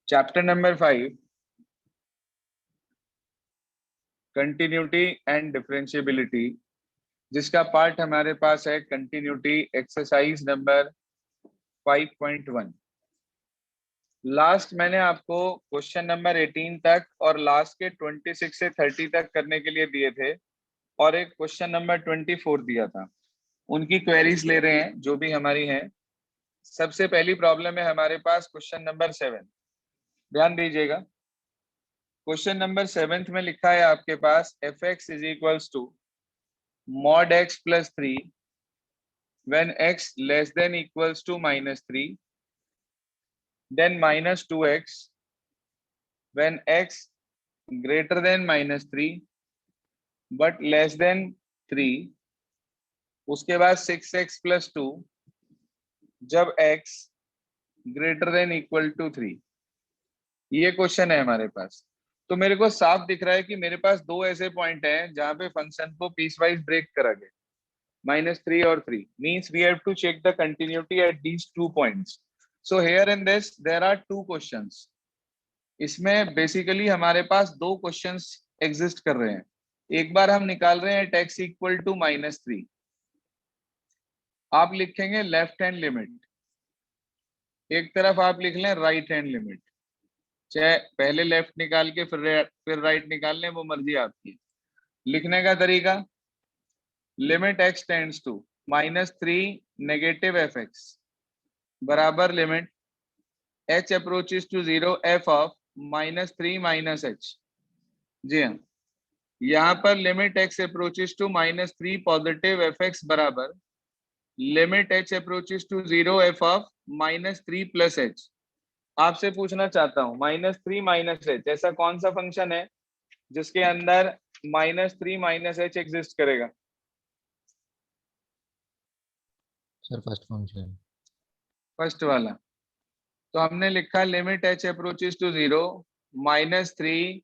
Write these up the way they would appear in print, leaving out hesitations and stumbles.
Chapter number 5, continuity and differentiability, जिसका part हमारे पास है कंटिन्यूटी एक्सरसाइज नंबर 5.1। लास्ट मैंने आपको क्वेश्चन नंबर 18 तक और लास्ट के 26 से 30 तक करने के लिए दिए थे, और एक क्वेश्चन नंबर 24 दिया था। उनकी क्वेरीज ले रहे हैं जो भी हमारी हैं। सबसे पहली प्रॉब्लम है हमारे पास क्वेश्चन नंबर 7। ध्यान दीजिएगा, क्वेश्चन नंबर 7 में लिखा है आपके पास f x is equals to mod x plus 3 when x less than equals to -3, then -2x when x greater than -3 but less than 3, उसके बाद 6x plus 2 जब x greater than equal to 3। ये question है हमारे पास। तो मेरे को साफ दिख रहा है कि मेरे पास दो ऐसे पॉइंट हैं जहां पे फंक्शन को पीस वाइज ब्रेक करा गया, -3 और 3, means we have to check the continuity at these 2 points. So here in this there are 2 questions. इसमें बेसिकली हमारे पास दो क्वेश्चंस एग्जिस्ट कर रहे हैं। एक बार हम निकाल रहे हैं x इक्वल टू -3, आप लिखेंगे लेफ्ट हैंड लिमिट, एक तरफ आप लिख लें राइट हैंड लिमिट। चाहे पहले लेफ्ट निकाल के फिर राइट निकाल लें, वो मर्जी आपकी। लिखने का तरीका, limit x tends to -3 negative f x बराबर limit h approaches to 0 f of -3 -h। जी हाँ, यहाँ पर limit x approaches to -3 positive f x बराबर limit h approaches to 0 f of -3 plus h। आपसे पूछना चाहता हूँ -3 -h ऐसा कौन सा फंक्शन है जिसके अंदर -3 -h एग्जिस्ट करेगा? सर फर्स्ट फंक्शन, फर्स्ट वाला। तो हमने लिखा limit h approaches to 0 -3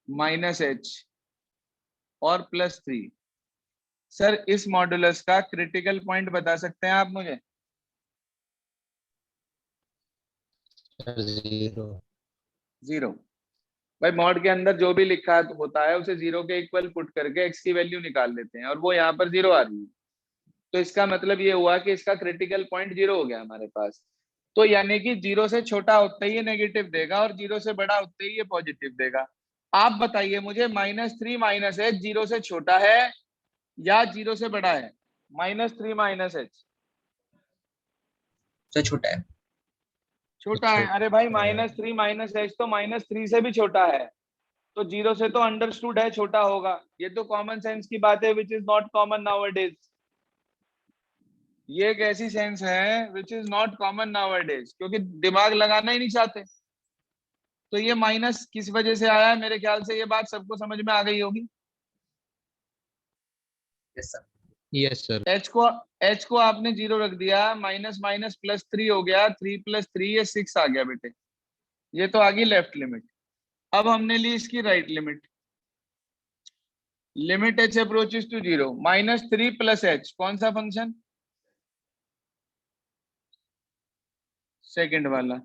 -h और +3। सर इस मॉडुलस का क्रिटिकल पॉइंट बता सकते हैं आप मुझे? जीरो। भाई मॉड के अंदर जो भी लिखा होता है उसे 0 के इक्वल पुट करके x की वैल्यू निकाल लेते हैं, और वो यहाँ पर 0 आ रही है। तो इसका मतलब ये हुआ कि इसका क्रिटिकल पॉइंट 0 हो गया हमारे पास। तो यानी कि 0 से छोटा होते ही ये नेगेटिव देगा और 0 से बड़ा होते ही ये पॉजिटिव देगा। आप बताइए मुझे, -3 -h 0 से छोटा है या 0 से बड़ा है? -3 -h से छोटा है। छोटा है। अरे भाई -3 -h तो -3 से भी छोटा है, तो 0 से तो अंडरस्टूड है छोटा होगा। ये तो कॉमन सेंस की बात है, which is not common nowadays. ये एक ऐसी सेंस है which is not common nowadays, क्योंकि दिमाग लगाना ही नहीं चाहते। तो ये माइनस किस वजह से आया? मेरे ख्याल से ये बात सबको समझ में आ गई होगी। Yes sir. h को आपने 0 रख दिया, माइनस माइनस +3 हो गया, 3 + 3 ये 6 आ गया बेटे। ये तो आ गई लेफ्ट लिमिट। अब हमने ली इसकी right limit, limit h approaches to 0 -3 + h, कौन सा फंक्शन? सेकंड वाला।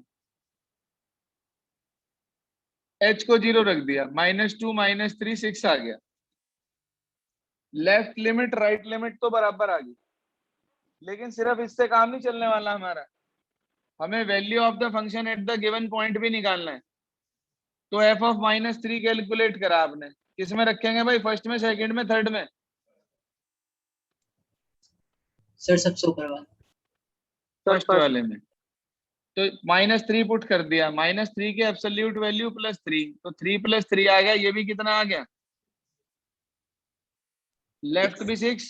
h को 0 रख दिया, -2 -3 6 आ गया। लेफ्ट लिमिट राइट लिमिट तो बराबर आ गई, लेकिन सिर्फ इससे काम नहीं चलने वाला हमारा, हमें value of the function at the given point भी निकालना है। तो f ऑफ -3 कैलकुलेट करा आपने, किसमें रखेंगे भाई? फर्स्ट में, सेकंड में, थर्ड में? सर सबसे ऊपर वाला, फर्स्ट वाले में। तो -3 पुट कर दिया, -3 के एब्सोल्यूट वैल्यू +3, तो 3 + 3 आ गया। ये भी कितना आ गया? लेफ्ट भी 6,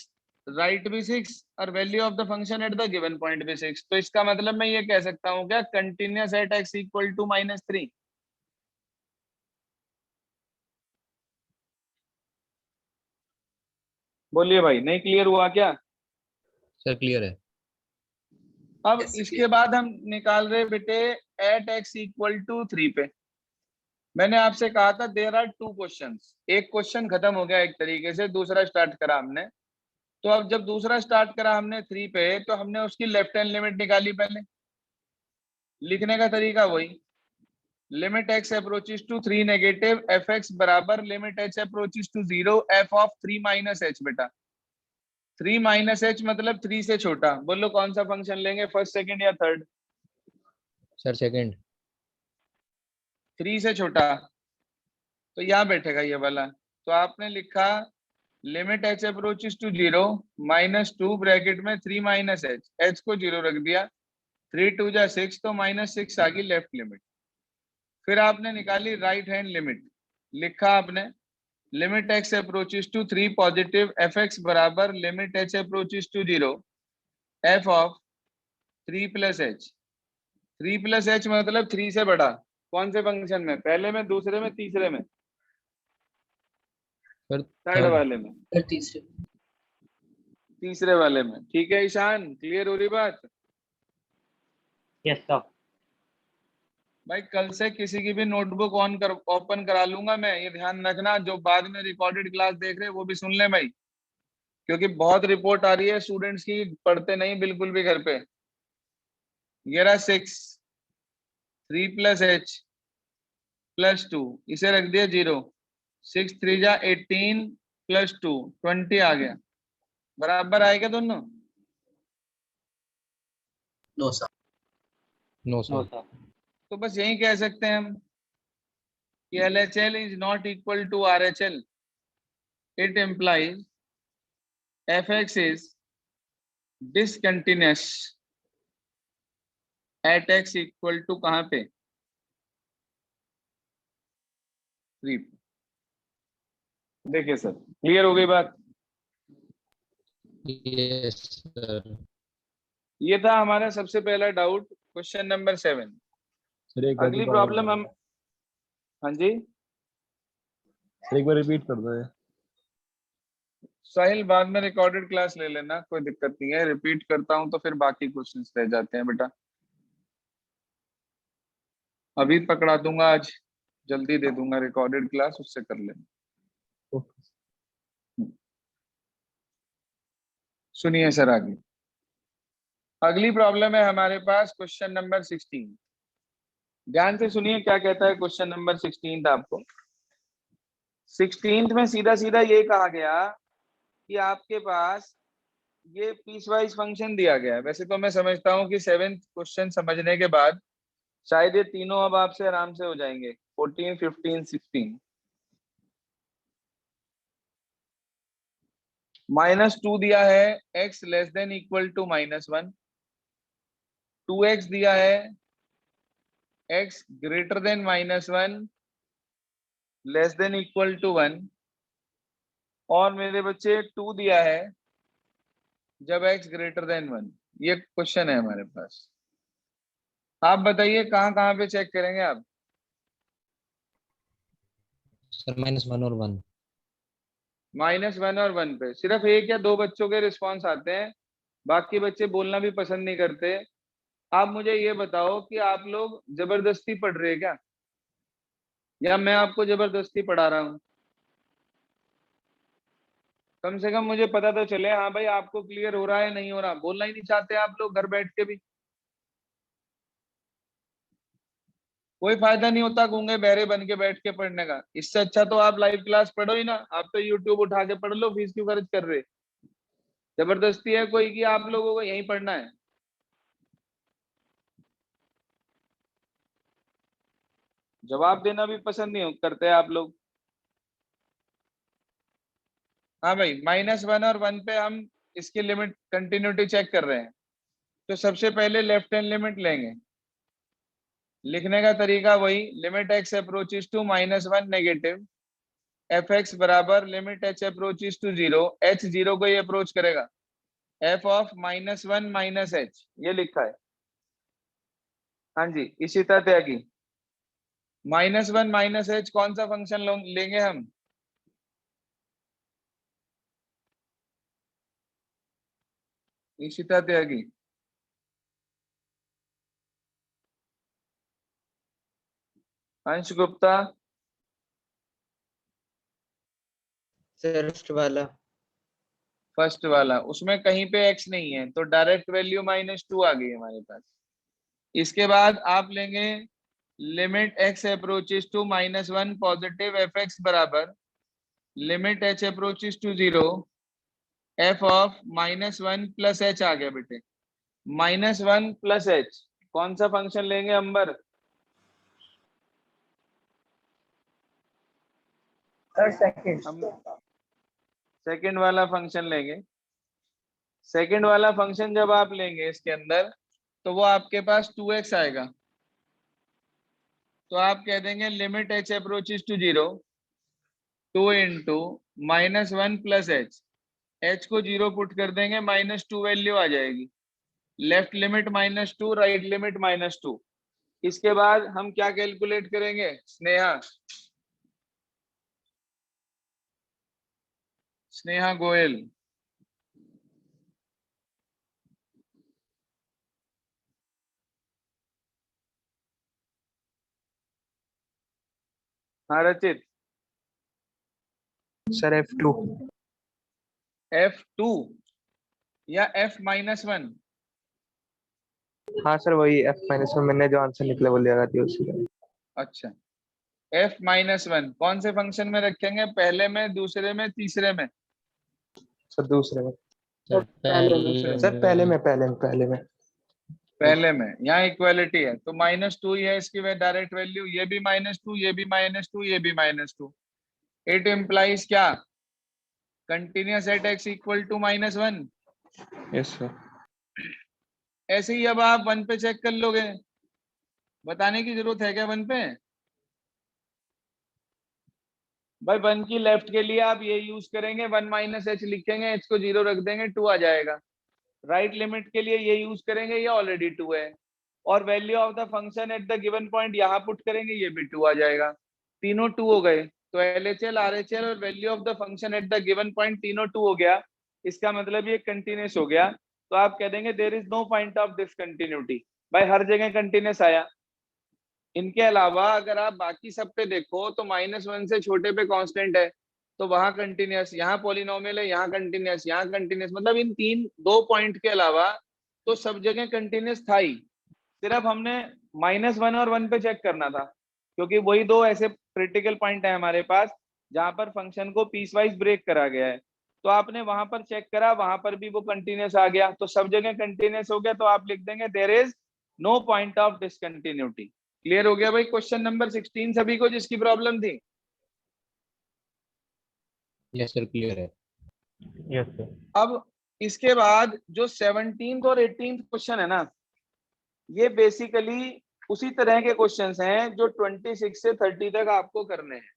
राइट भी 6, और value of the function at the given point भी 6। तो इसका मतलब मैं ये कह सकता हूँ क्या, continuous at x equal to -3। बोलिए भाई, नहीं क्लियर हुआ क्या? सर क्लियर है। अब इसके बाद हम निकाल रहे बेटे एट x इक्वल टू 3 पे। मैंने आपसे कहा था देयर आर 2 क्वेश्चंस। एक क्वेश्चन खत्म हो गया एक तरीके से, दूसरा स्टार्ट करा हमने। तो अब जब दूसरा स्टार्ट करा हमने 3 पे, तो हमने उसकी लेफ्ट हैंड लिमिट निकाली पहले। लिखने का तरीका वही, limit x approaches to 3 negative f x बराबर limit H approaches to 0 f of 3 minus h. बेटा 3 माइनस एच मतलब 3 से छोटा। बोलो कौन सा फंक्शन लेंगे, फर्स्ट सेकंड या थर्ड? Sir second. 3 से छोटा तो यहाँ बैठेगा ये वाला। तो आपने लिखा limit H approaches to 0 -2 bracket में 3 माइनस एच, एच को 0 रख दिया, 3 2 जा 6 तो -6 आ गई लेफ्ट लिमिट। फिर आपने निकाली राइट हैंड लिमिट, लिखा आपने limit x approaches to 3 positive f x बराबर limit H approaches to 0 f of 3 plus h. 3 plus h मतलब 3 से बड़ा। कौन से फंक्शन में, पहले में, दूसरे में, तीसरे में? Sir third third. वाले में, सर तीसरे। तीसरे वाले में। ठीक है ईशान, क्लियर हो रही बात? Yes sir. भाई कल से किसी की भी नोटबुक ओपन करा लूंगा मैं, ये ध्यान रखना। जो बाद में रिकॉर्डेड क्लास देख रहे हैं वो भी सुन ले भाई, क्योंकि बहुत रिपोर्ट आ रही है स्टूडेंट्स की, पढ़ते नहीं बिल्कुल भी घर पे। ये रहा 6, 3 प्लस एच प्लस 2, इसे रख दिया 0, 6 3 जा 18 प्लस 2 20 आ गया। बराबर आएगा दोनों? No sir. No no sir. Sir. तो बस यही कह सकते हैं हम कि LHL is not equal to RHL। It implies fx is discontinuous at x equal to कहाँ पे? 3। देखिए सर, क्लियर हो गई बात? Yes sir. ये था हमारा सबसे पहला डाउट, क्वेश्चन नंबर 7। सर एक बार अगली दोबारा प्रॉब्लम हम, हाँ जी सर एक बार रिपीट कर दो ये। साहिल, बाद में रिकॉर्डेड क्लास ले लेना, कोई दिक्कत नहीं है। रिपीट करता हूं तो फिर बाकी क्वेश्चंस रह जाते हैं बेटा। अभी पकड़ा दूंगा, आज जल्दी दे दूंगा रिकॉर्डेड क्लास, उससे कर लेना। सुनिए सर आगे। अगली प्रॉब्लम है हमारे पास क्वेश्चन नंबर 16। ध्यान से सुनिए क्या कहता है क्वेश्चन नंबर 16 आपको। 16 में सीधा सीधा ये कहा गया कि आपके पास ये पीस वाइज फंक्शन दिया गया है। वैसे तो मैं समझता हूँ कि 7th क्वेश्चन समझने के बाद शायद ये तीनों अब आपसे आराम से हो जाएंगे, 14 15 16। -2 दिया है x less than equal to -1, 2x दिया है x greater than -1 less than equal to 1, और मेरे बच्चे 2 दिया है जब x ग्रेटर देन 1। ये क्वेश्चन है हमारे पास। आप बताइए कहाँ कहाँ पे चेक करेंगे आप? सर -1 और 1। -1 और 1 पे सिर्फ 1 या 2 बच्चों के रिस्पॉन्स आते हैं, बाकी बच्चे बोलना भी पसंद नहीं करते। आप मुझे ये बताओ कि आप लोग जबरदस्ती पढ़ रहे हैं क्या, या मैं आपको जबरदस्ती पढ़ा रहा हूँ? कम से कम मुझे पता तो चले, हाँ भाई आपको क्लियर हो रहा है नहीं हो रहा। बोलना ही नहीं चाहते आप लोग घर बैठ के भी। कोई फायदा नहीं होता गूंगे बहरे बन के बैठ के पढ़ने का। इससे अच्छा तो आप लाइव क्लास पढ़ो ही ना। आप तो यूट्यूब उठा के पढ़ लो, फीस क्यों खर्च कर रहे? जबरदस्ती है कोई कि आप लोगों को यहीं पढ़ना है? जवाब देना भी पसंद नहीं करते आप लोग। हाँ भाई, -1 और 1 पे हम इसकी लिमिट कंटिन्यूटी चेक कर रहे हैं। तो सबसे पहले लेफ्ट हैंड लिमिट लेंगे। लिखने का तरीका वही, limit x approaches to -1 negative f x बराबर limit h approaches to 0, h 0 को ही अप्रोच करेगा, f ऑफ -1 माइनस h, ये लिखा है। हाँ जी, इसी तरह त्यागी। -1 माइनस h कौन सा फंक्शन लेंगे हम? इशिता त्यागी। अंश गुप्ता। सर फर्स्ट वाला। फर्स्ट वाला, उसमें कहीं पे x नहीं है तो डायरेक्ट वैल्यू -2 आ गई हमारे पास। इसके बाद आप लेंगे limit x approaches to -1 positive fx बराबर limit h approaches to 0 f of -1 plus h आ गया बेटे। -1 प्लस h कौन सा फंक्शन लेंगे अंबर? हम सेकंड वाला फंक्शन लेंगे। सेकंड वाला फंक्शन जब आप लेंगे इसके अंदर तो वो आपके पास 2x आएगा। तो आप कह देंगे limit h approaches to 0 2 into -1 plus h को 0 पुट कर देंगे, -2 वैल्यू आ जाएगी। Left limit -2 right limit -2। इसके बाद हम क्या कैलकुलेट करेंगे स्नेहा? स्नेहा गोयल। हाँ रचित। Sir F2। F2 या F-1? हाँ सर वही F-1 मैंने जो आंसर निकला वो लगा दिया उसी का। अच्छा, F-1 कौन से फंक्शन में रखेंगे? पहले में, दूसरे में, तीसरे में? सर दूसरे में। सर सर पहले में पहले में। यहाँ इक्वालिटी है तो -2 ही है इसकी डायरेक्ट वैल्यू। ये भी -2, ये भी -2, ये भी -2। इट इम्प्लाइज क्या? Continuous at x equal to -1। Yes sir. ऐसे ही अब आप 1 पे चेक कर लोगे। बताने की जरूरत है क्या 1 पे? भाई 1 की लेफ्ट के लिए आप ये यूज करेंगे, 1 माइनस h लिखेंगे, h को 0 रख देंगे, 2 आ जाएगा। राइट लिमिट के लिए ये यूज करेंगे, ये ऑलरेडी 2 है। और value of the function at the given point यहाँ पुट करेंगे, ये भी 2 आ जाएगा। तीनों 2 हो गए तो LHL RHL और value of the function at the given point तीनों 2 हो गया। इसका मतलब ये कंटिन्यूस हो गया। तो आप कह देंगे there is no point of discontinuity. भाई हर जगह कंटिन्यूस आया। इनके अलावा अगर आप बाकी सब पे देखो तो -1 से छोटे पे कांस्टेंट है तो वहां कंटिन्यूस, यहाँ पॉलिनोमियल है, यहाँ कंटिन्यूस, यहाँ कंटिन्यूस। मतलब इन दो पॉइंट के अलावा तो सब जगह कंटिन्यूस था ही। सिर्फ हमने -1 और 1 पे चेक करना था क्योंकि वही दो ऐसे क्रिटिकल पॉइंट है हमारे पास जहां पर फंक्शन को पीस वाइज ब्रेक करा गया है। तो आपने वहां पर चेक करा, वहां पर भी वो कंटिन्यूस आ गया, तो सब जगह कंटिन्यूस हो गया। तो आप लिख देंगे there is no point of discontinuity. Clear हो गया भाई? क्वेश्चन नंबर 16 सभी को जिसकी प्रॉब्लम थी? यस सर क्लियर है। Yes sir. अब इसके बाद जो 17th और 18th क्वेश्चन है ना, ये बेसिकली उसी तरह के क्वेश्चंस हैं जो 26 से 30 तक आपको करने हैं।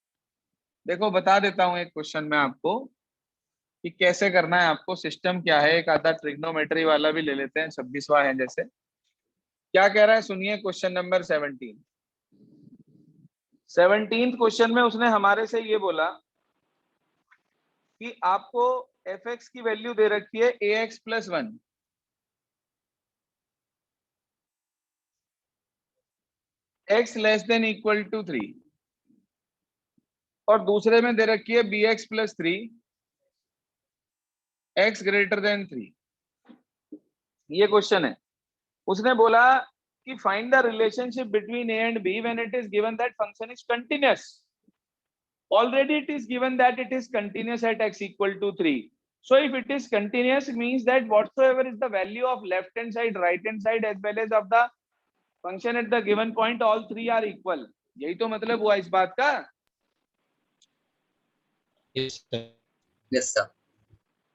देखो बता देता हूं एक क्वेश्चन में आपको कि कैसे करना है आपको, सिस्टम क्या है। एक आधा ट्रिग्नोमेट्री वाला भी ले लेते हैं, 26वां है जैसे। क्या कह रहा है सुनिए, क्वेश्चन नंबर 17th क्वेश्चन में उसने हमारे से ये बोला कि आपको fx की वैल्यू दे रखी है ax + 1, x <= 3, और दूसरे में दे रखी है bx + 3, x <= 3। ये क्वेश्चन है। उसने बोला कि find the relationship between a and b when it is given that function is continuous. Already it is given that it is continuous at x = 3. So if it is continuous, it means that whatsoever is the value of left hand side, right hand side as well as of the function at the given point, all three are equal. यही तो मतलब हुआ इस बात का। Yes sir. Yes sir.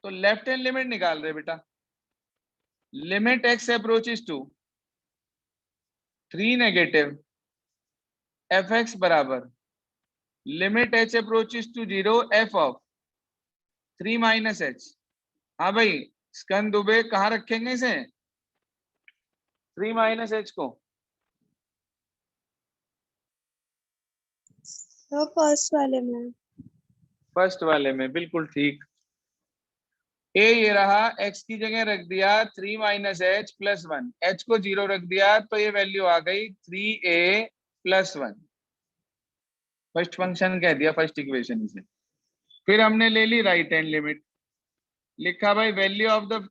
तो left hand limit निकाल रहे बेटा। Limit x approaches to 3 negative fx बराबर limit h approaches to 0 f of 3 minus h। हाँ भाई स्कंद दुबे कहाँ रखेंगे इसे? 3 माइनस h को फर्स्ट वाले में। फर्स्ट वाले में, बिल्कुल ठीक। a ये रहा, x की जगह रख दिया 3 माइनस h + 1, h को 0 रख दिया तो ये वैल्यू आ गई 3a + 1। फर्स्ट फंक्शन कह दिया, फर्स्ट इक्वेशन इसे। फिर हमने ले ली राइट हैंड लिमिट, लिखा भाई value of the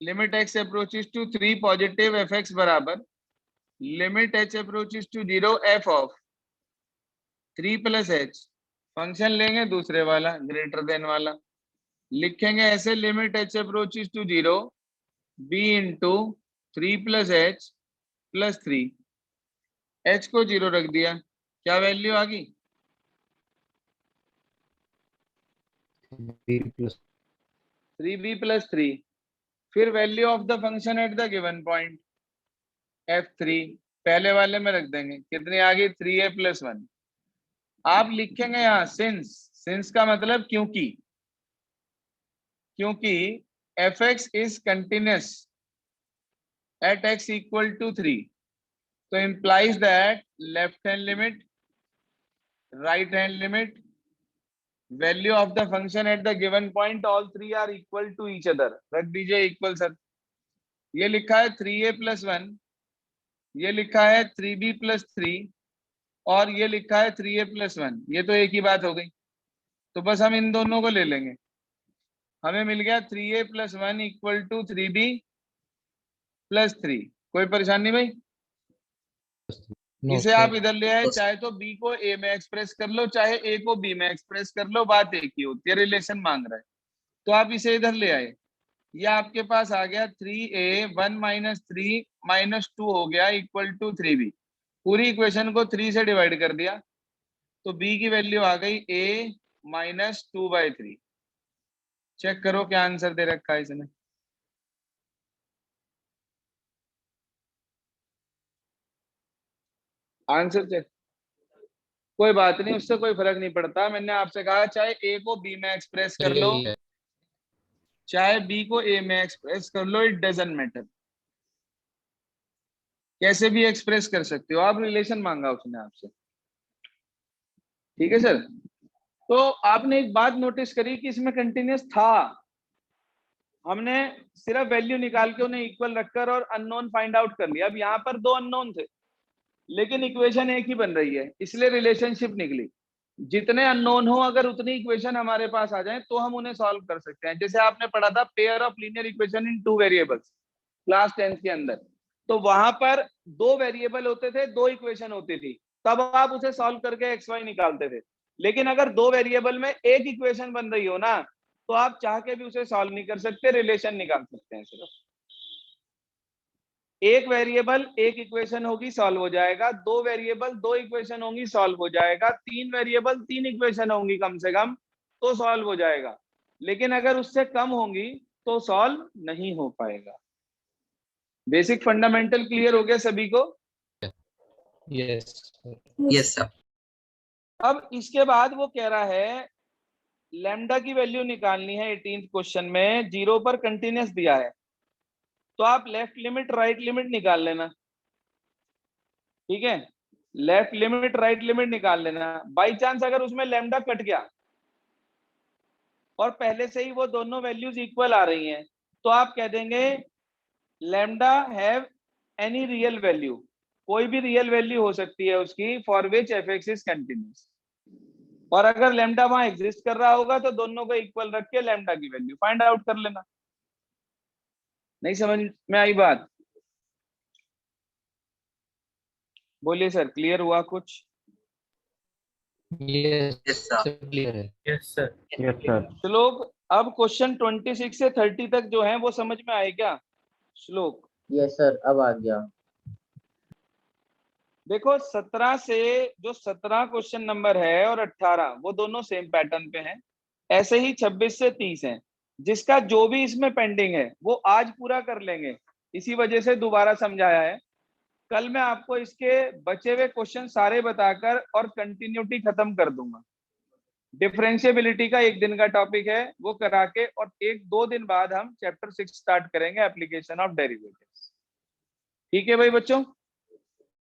limit x approaches to 3 positive fx बराबर limit h approaches to 0 f of 3 plus h, function लेंगे दूसरे वाला ग्रेटर देन वाला, लिखेंगे ऐसे limit h approaches to 0 b into 3 plus h plus 3, h को 0 रख दिया, क्या वैल्यू आ गई? B plus 3b प्लस 3, फिर value of the function at the given point f3, पहले वाले में रख देंगे, कितनी आ गई? 3a plus 1। आप लिखेंगे यहाँ सिंस का मतलब क्योंकि fx is continuous at x equal to 3, तो implies that left hand limit, right hand limit, value of the function at the given point, all three are equal to each other. रख दीजिए equal sir, ये लिखा है 3a plus 1, ये लिखा है 3b plus 3 और ये लिखा है 3a प्लस 1, ये तो एक ही बात हो गई। तो बस हम इन दोनों को ले लेंगे, हमें मिल गया 3a plus 1 equal to 3b plus 3। कोई परेशानी भाई? no इसे sir. आप इधर ले आए, चाहे तो b को a में एक्सप्रेस कर लो, चाहे a को b में एक्सप्रेस कर लो, बात एक ही होती है, रिलेशन मांग रहा है तो आप इसे इधर ले आए, ये आपके पास आ गया 3a 1 माइनस 3 माइनस 2 हो गया इक्वल टू 3b, पूरी इक्वेशन को 3 से डिवाइड कर दिया तो b की वैल्यू आ गई a माइनस 2/3। चेक करो क्या आंसर दे रखा है इसने। आंसर चेक, कोई बात नहीं, उससे कोई फर्क नहीं पड़ता, मैंने आपसे कहा चाहे a को b में एक्सप्रेस कर लो, यही है। चाहे b को a में एक्सप्रेस कर लो, इट डजंट मैटर, कैसे भी एक्सप्रेस कर सकते हो आप, रिलेशन मांगा उसने आपसे। ठीक है सर, तो आपने एक बात नोटिस करी कि इसमें कंटिन्यूअस था, हमने सिर्फ वैल्यू निकाल के उन्हें इक्वल रखकर और अननोन फाइंड आउट कर लिया। अब यहाँ पर दो अननोन थे लेकिन इक्वेशन एक ही बन रही है, इसलिए रिलेशनशिप निकली। जितने अननोन हो अगर उतनी इक्वेशन हमारे पास आ जाए तो हम उन्हें सॉल्व कर सकते हैं। जैसे आपने पढ़ा था pair of linear equation in 2 variables class 10 के अंदर, तो वहां पर 2 वेरिएबल होते थे, 2 इक्वेशन होती थी, तब आप उसे सॉल्व करके एक्स वाई निकालते थे। लेकिन अगर 2 वेरिएबल में एक इक्वेशन बन रही हो ना, तो आप चाह के भी उसे सॉल्व नहीं कर सकते, रिलेशन निकाल सकते हैं सिर्फ। एक वेरिएबल एक इक्वेशन होगी सॉल्व हो जाएगा, 2 वेरिएबल 2 इक्वेशन होंगी सॉल्व हो जाएगा, 3 वेरिएबल 3 इक्वेशन होंगी कम से कम तो सॉल्व हो जाएगा। लेकिन अगर उससे कम होंगी तो सॉल्व नहीं हो पाएगा। बेसिक फंडामेंटल क्लियर हो गया सभी को? Yes sir. Yes sir. अब इसके बाद वो कह रहा है लैम्डा की वैल्यू निकालनी है 18th क्वेश्चन में, 0 पर कंटिन्यूअस दिया है, तो आप लेफ्ट लिमिट राइट लिमिट निकाल लेना। ठीक है, लेफ्ट लिमिट राइट लिमिट निकाल लेना। बाई चांस अगर उसमें लैम्डा कट गया और पहले से ही वो दोनों वैल्यूज इक्वल आ रही हैं, तो आप कह देंगे lambda have any real value, कोई भी रियल वैल्यू हो सकती है उसकी, for which F x is continuous. और अगर लैम्डा वहां एग्जिस्ट कर रहा होगा तो दोनों को इक्वल रख के लैम्डा की वैल्यू फाइंड आउट कर लेना। नहीं समझ में आई बात? बोलिए सर, क्लियर हुआ कुछ? Yes yes sir. sir, clear है। Yes sir. Yes sir. श्लोक, अब क्वेश्चन 26 से 30 तक जो है वो समझ में आए क्या? श्लोक यस सर, अब आ गया। देखो 17 से जो 17 क्वेश्चन नंबर है और 18 वो दोनों सेम पैटर्न पे हैं, ऐसे ही 26 से 30 हैं। जिसका जो भी इसमें पेंडिंग है वो आज पूरा कर लेंगे, इसी वजह से दोबारा समझाया है। कल मैं आपको इसके बचे हुए क्वेश्चन सारे बताकर और कंटिन्यूटी खत्म कर दूंगा। डिफरेंशिएबिलिटी का एक दिन का टॉपिक है, वो करा के और 1-2 दिन बाद हम चैप्टर 6 स्टार्ट करेंगे, एप्लीकेशन ऑफ डेरिवेटिव्स। ठीक है भाई बच्चों?